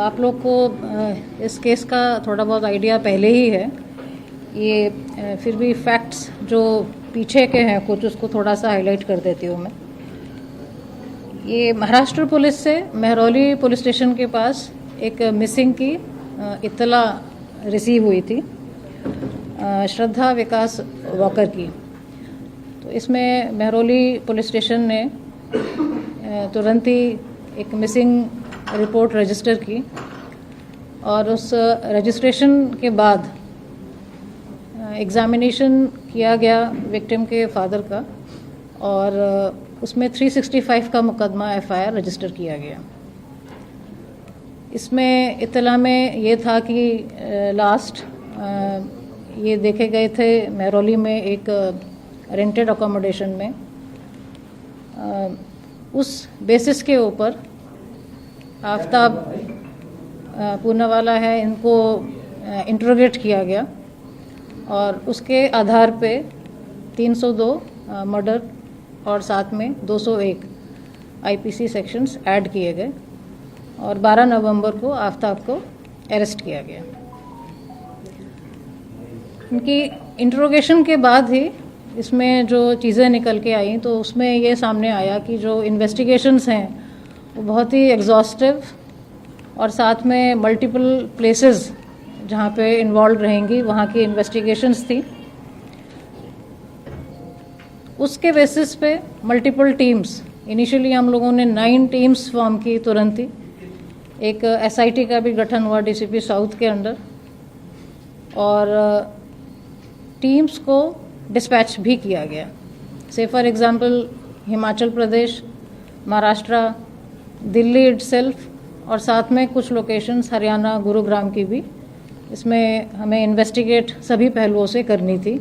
आप लोग को इस केस का थोड़ा बहुत आइडिया पहले ही है। ये फिर भी फैक्ट्स जो पीछे के हैं कुछ, उसको थोड़ा सा हाईलाइट कर देती हूँ मैं। ये महाराष्ट्र पुलिस से महरौली पुलिस स्टेशन के पास एक मिसिंग की इत्तला रिसीव हुई थी श्रद्धा विकास वॉकर की। तो इसमें महरौली पुलिस स्टेशन ने तुरंत ही एक मिसिंग रिपोर्ट रजिस्टर की और उस रजिस्ट्रेशन के बाद एग्ज़ामिनेशन किया गया विक्टिम के फादर का और उसमें 365 का मुकदमा एफआईआर रजिस्टर किया गया। इसमें इत्तला में ये था कि लास्ट ये देखे गए थे महरौली में एक रेंटेड अकोमोडेशन में। उस बेसिस के ऊपर आफ्ताब पूनावाला है, इनको इंट्रोगेट किया गया और उसके आधार पे 302 मर्डर और साथ में 201 आईपीसी सेक्शंस ऐड किए गए और 12 नवंबर को आफ्ताब को अरेस्ट किया गया। इनकी इंट्रोगेशन के बाद ही इसमें जो चीज़ें निकल के आई तो उसमें ये सामने आया कि जो इन्वेस्टिगेशंस हैं वो बहुत ही एग्जॉस्टिव और साथ में मल्टीपल प्लेसेस जहाँ पे इन्वॉल्व रहेंगी वहाँ की इन्वेस्टिगेशंस थी। उसके बेसिस पे मल्टीपल टीम्स, इनिशियली हम लोगों ने 9 टीम्स फॉर्म की तुरंत ही। एक एसआईटी का भी गठन हुआ डीसीपी साउथ के अंडर और टीम्स को डिस्पैच भी किया गया। से for example Himachal Pradesh, Maharashtra, Delhi itself और साथ में कुछ लोकेशंस हरियाणा गुरुग्राम की भी इसमें हमें इन्वेस्टिगेट सभी पहलुओं से करनी थी,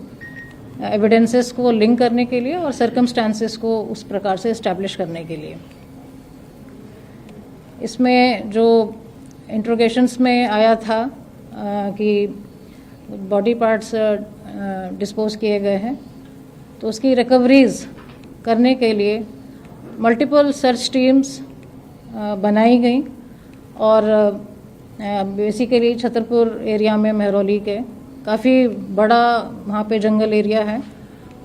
एविडेंसेस को लिंक करने के लिए और सर्कमस्टांसेस को उस प्रकार से इस्टेब्लिश करने के लिए। इसमें जो इंट्रोगेशंस में आया था कि बॉडी पार्ट्स डिस्पोज किए गए हैं तो उसकी रिकवरीज करने के लिए मल्टीपल सर्च टीम्स बनाई गई और बेसिकली छतरपुर एरिया में महरौली के काफ़ी बड़ा वहाँ पे जंगल एरिया है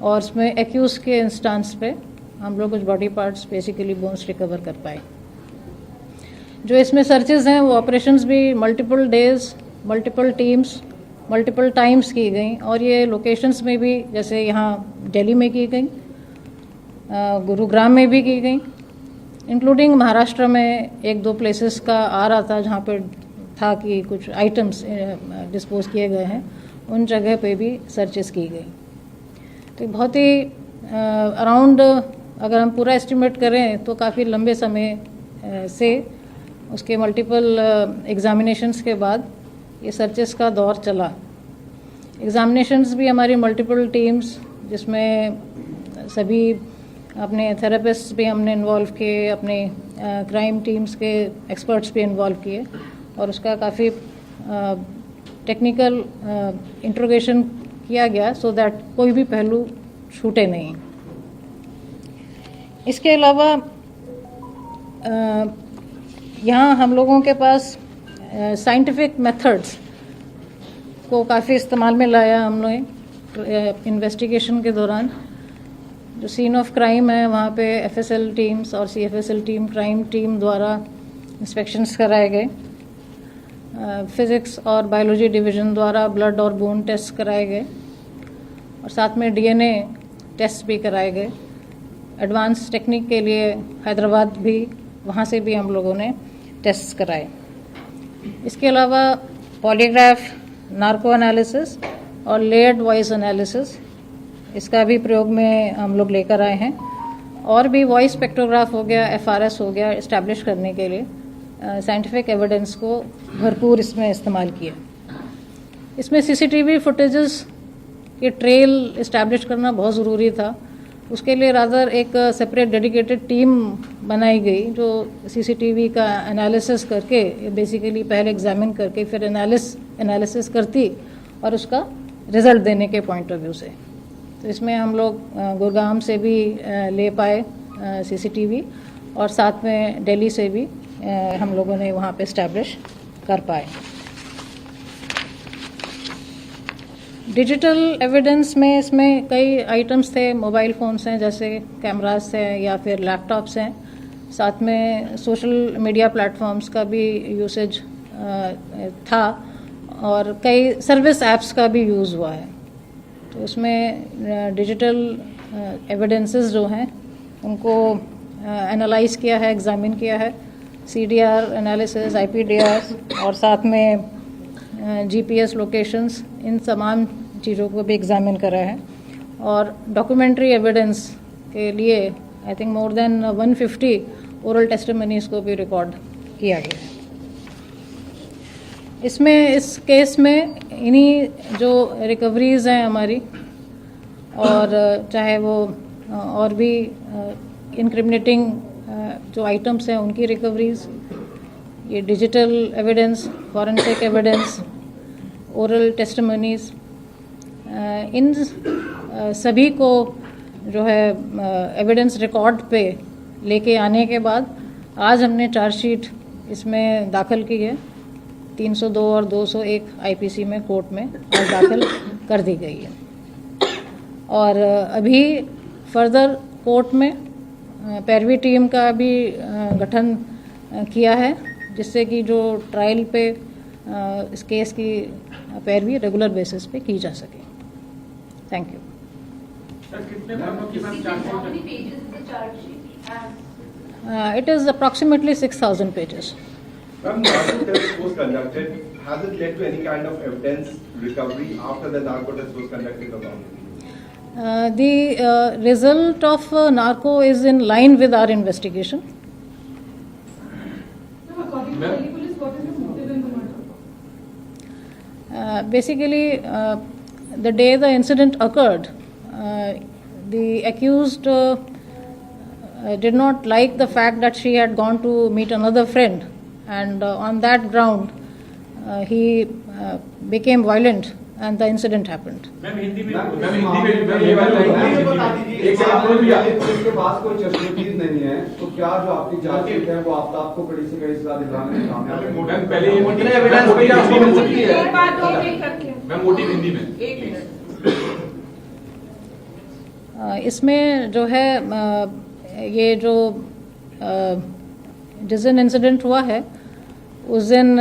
और उसमें एक्यूज के इंस्टांस पे हम लोग कुछ body parts basically bones recover कर पाए। जो इसमें सर्चेज हैं वो ऑपरेशंस भी multiple days, multiple teams, multiple times की गई और ये लोकेशंस में भी जैसे यहाँ दिल्ली में की गई, गुरुग्राम में भी की गई, इंक्लूडिंग महाराष्ट्र में 1-2 प्लेसेस का आ रहा था जहाँ पे था कि कुछ आइटम्स डिस्पोज किए गए हैं, उन जगह पे भी सर्चेस की गई। तो बहुत ही अराउंड अगर हम पूरा एस्टिमेट करें तो काफ़ी लंबे समय से उसके मल्टीपल एग्जामिनेशंस के बाद ये सर्चेस का दौर चला। एग्जामिनेशंस भी हमारी मल्टीपल टीम्स, जिसमें सभी अपने थेरेपिस्ट भी हमने इन्वॉल्व किए, अपने क्राइम टीम्स के एक्सपर्ट्स भी इन्वॉल्व किए और उसका काफ़ी टेक्निकल इंट्रोगेशन किया गया सो दैट कोई भी पहलू छूटे नहीं। इसके अलावा यहाँ हम लोगों के पास साइंटिफिक मेथड्स को काफ़ी इस्तेमाल में लाया हमने इन्वेस्टिगेशन के दौरान। जो सीन ऑफ क्राइम है वहाँ पे एफएसएल टीम्स और सीएफएसएल टीम, क्राइम टीम द्वारा इंस्पेक्शंस कराए गए। फिज़िक्स और बायोलॉजी डिवीज़न द्वारा ब्लड और बोन टेस्ट कराए गए और साथ में डीएनए टेस्ट भी कराए गए। एडवांस टेक्निक के लिए हैदराबाद भी, वहाँ से भी हम लोगों ने टेस्ट कराए। इसके अलावा पॉलीग्राफ, नार्को एनालिसिस और लेयर्ड वॉइस एनालिसिस, इसका भी प्रयोग में हम लोग लेकर आए हैं। और भी वॉइस स्पेक्ट्रोग्राफ हो गया, एफआरएस हो गया, इस्टेब्लिश करने के लिए साइंटिफिक एविडेंस को भरपूर इसमें इस्तेमाल किया। इसमें सीसीटीवी फुटेजेस के ट्रेल इस्टेब्लिश करना बहुत ज़रूरी था। उसके लिए रादर एक सेपरेट डेडिकेटेड टीम बनाई गई जो सीसीटीवी का एनालिसिस करके, बेसिकली पहले एग्जामिन करके फिर एनालिसिस करती और उसका रिजल्ट देने के पॉइंट ऑफ व्यू से। तो इसमें हम लोग गुड़गांव से भी ले पाए सीसीटीवी और साथ में दिल्ली से भी हम लोगों ने वहाँ पे इस्टेब्लिश कर पाए। डिजिटल एविडेंस में इसमें कई आइटम्स थे, मोबाइल फ़ोन्स हैं जैसे कैमरास थे या फिर लैपटॉप्स हैं, साथ में सोशल मीडिया प्लेटफॉर्म्स का भी यूसेज था और कई सर्विस ऐप्स का भी यूज़ हुआ है। तो उसमें डिजिटल एविडेंसेस जो हैं उनको एनालाइज किया है, एग्जामिन किया है, CDR एनालिसिस, IPDR और साथ में GPS लोकेशंस, इन तमाम चीज़ों को भी एग्जामिन करा है। और डॉक्यूमेंट्री एविडेंस के लिए I think more than 150 oral testimonies को भी रिकॉर्ड किया गया है। इसमें इस केस में इन्हीं जो रिकवरीज हैं हमारी, और चाहे वो और भी इनक्रिमिनेटिंग जो आइटम्स हैं उनकी रिकवरीज, ये digital evidence, forensic evidence, oral testimonies, इन सभी को जो है एविडेंस रिकॉर्ड पे लेके आने के बाद आज हमने चार्जशीट इसमें दाखिल की है। 302 और 201 IPC में कोर्ट में आज दाखिल कर दी गई है। और अभी फर्दर कोर्ट में पैरवी टीम का भी गठन किया है, जिससे कि जो ट्रायल पे इस केस की पैरवी रेगुलर बेसिस पे की जा सके। Thank you. It is approximately 6,000 pages. Ma'am, narco test was conducted. Has it led to any kind of evidence recovery after the narco test was conducted or not? The result of narco is in line with our investigation. According to Delhi police, what is the motive in the murder? Basically, the day the incident occurred, the accused did not like the fact that she had gone to meet another friend, and on that ground he became violent and the incident happened. Ma'am Hindi में ये बता दीजिए, एक police के पास कोई चश्मदीद नहीं है, तो क्या जो आपकी जांच है वो आपको कड़ी से कड़ी सजा दिलाने में कामयाब है? मैम पहले ये कितने एविडेंस पे आपको मिल सकती है? एक बात और एक रखें। मैम मोटिव हिंदी में 1 मिनट। इसमें जो है ये जो जिस दिन इंसिडेंट हुआ है उस दिन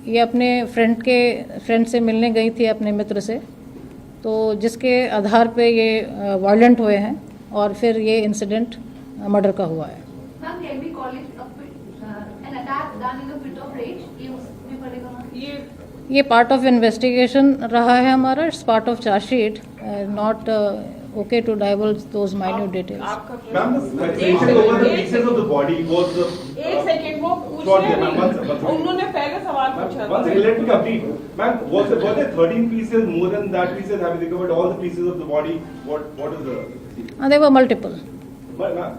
ये अपने फ्रेंड से मिलने गई थी अपने मित्र से, तो जिसके आधार पे ये वायलेंट हुए हैं और फिर ये इंसिडेंट मर्डर का हुआ है। Ma'am, can we call it an attack done in a fit of rage? ये उसमें पड़ेगा मैम? ये पार्ट ऑफ इन्वेस्टिगेशन रहा है हमारा, it's part of chargesheet, not okay to divulge those minute details. Ma'am, the section over the pieces of the body was the. एक second, वो पूछ Sorry, रहे ma'am, हैं, one second. उन्होंने पहले सवाल पूछा One second, let me complete. Ma'am, were there 13 pieces, more than that pieces? Have you recovered all the pieces of the body? What is the? There were multiple. But ma'am,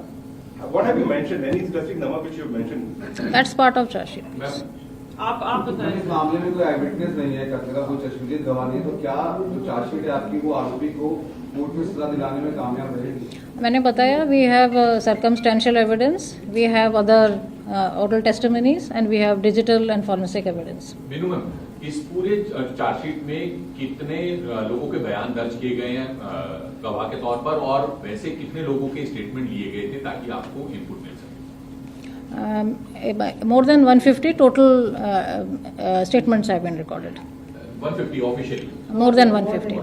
what have you mentioned? Any specific number which you have mentioned? That's part of charge sheet. Ma'am आप बताएं। इस मामले में कोई evidence नहीं है, कत्ल का कोई चश्मदीद गवाह नहीं है, तो क्या जो चार्जशीट है आपकी वो आरोपी को कोर्ट में सजा दिलाने में कामयाब रहेगी? मैंने बताया we have circumstantial evidence, we have other oral testimonies and we have digital and forensic evidence. Meenu ma'am, इस पूरे चार्जशीट में कितने लोगों के बयान दर्ज किए गए हैं गवाह के तौर पर, और वैसे कितने लोगों के स्टेटमेंट लिए गए थे ताकि आपको इनपुट मिल सके? More than 150 total statements have been recorded. 150 officially? More than 150.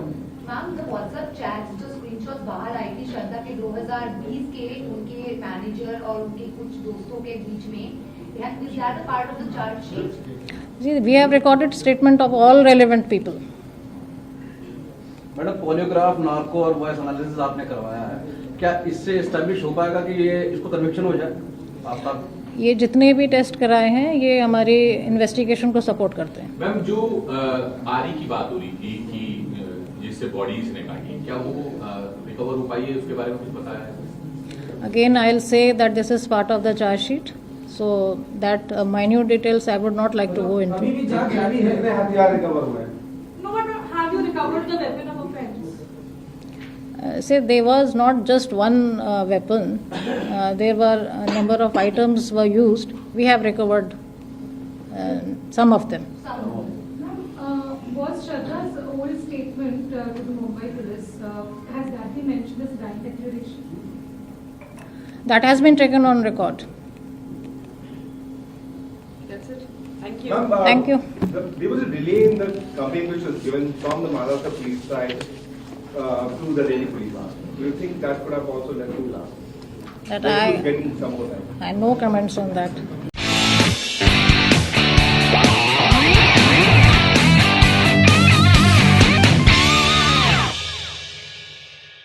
Ma'am, the WhatsApp chats जो स्क्रीनशॉट बाहर आई थी श्रद्धा के 2020 के उनके मैनेजर और उनके कुछ दोस्तों के बीच में, is that a part of the charge sheet? We have recorded statement of all relevant people. Madam, polygraph, narco और वॉइस एनालिसिस आपने करवाया है, क्या इससे एस्टैब्लिश हो पाएगा कि ये इसको कन्विक्शन हो जाए? आपका ये जितने भी टेस्ट कराए हैं ये हमारी इन्वेस्टिगेशन को सपोर्ट करते हैं। मैम जो आरी की बात हो रही थी कि जिससे बॉडीज ने काटी, क्या वो रिकवर हो पाई है, उसके बारे में कुछ बताया है? Again, I'll say that this is part of the charge sheet, so that minute details I would not like to go into. अभी भी जांच जारी है, कितने हथियार रिकवर हुए हैं? No, but have you recovered the weapon of offense? Say there was not just one weapon. There were a number of items were used. We have recovered some of them. Was Shraddha's old statement to the Mumbai police, has that been mentioned as a direct declaration? That has been taken on record. That's it. Thank you. Ma'am, Thank you. There was a delay in the coming which was given from the Maharashtra police side to the Delhi police. Do you think that could have also led to That getting some more time? I no comments on that.